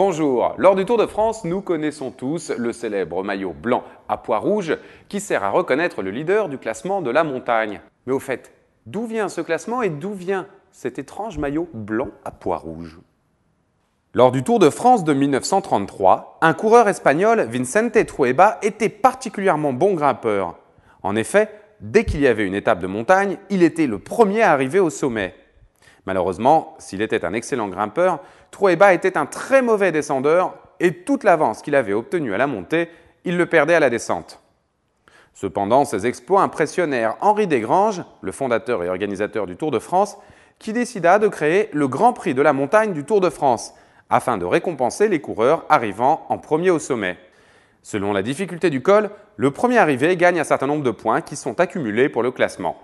Bonjour, lors du Tour de France, nous connaissons tous le célèbre maillot blanc à pois rouge qui sert à reconnaître le leader du classement de la montagne. Mais au fait, d'où vient ce classement et d'où vient cet étrange maillot blanc à pois rouge? Lors du Tour de France de 1933, un coureur espagnol, Vicente Trueba, était particulièrement bon grimpeur. En effet, dès qu'il y avait une étape de montagne, il était le premier à arriver au sommet. Malheureusement, s'il était un excellent grimpeur, Trueba était un très mauvais descendeur et toute l'avance qu'il avait obtenue à la montée, il le perdait à la descente. Cependant, ses exploits impressionnèrent Henri Desgranges, le fondateur et organisateur du Tour de France, qui décida de créer le Grand Prix de la montagne du Tour de France, afin de récompenser les coureurs arrivant en premier au sommet. Selon la difficulté du col, le premier arrivé gagne un certain nombre de points qui sont accumulés pour le classement.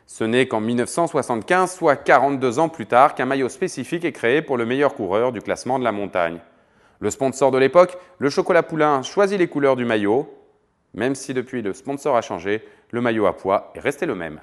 Ce n'est qu'en 1975, soit 42 ans plus tard, qu'un maillot spécifique est créé pour le meilleur coureur du classement de la montagne. Le sponsor de l'époque, le chocolat Poulain, choisit les couleurs du maillot. Même si depuis le sponsor a changé, le maillot à pois est resté le même.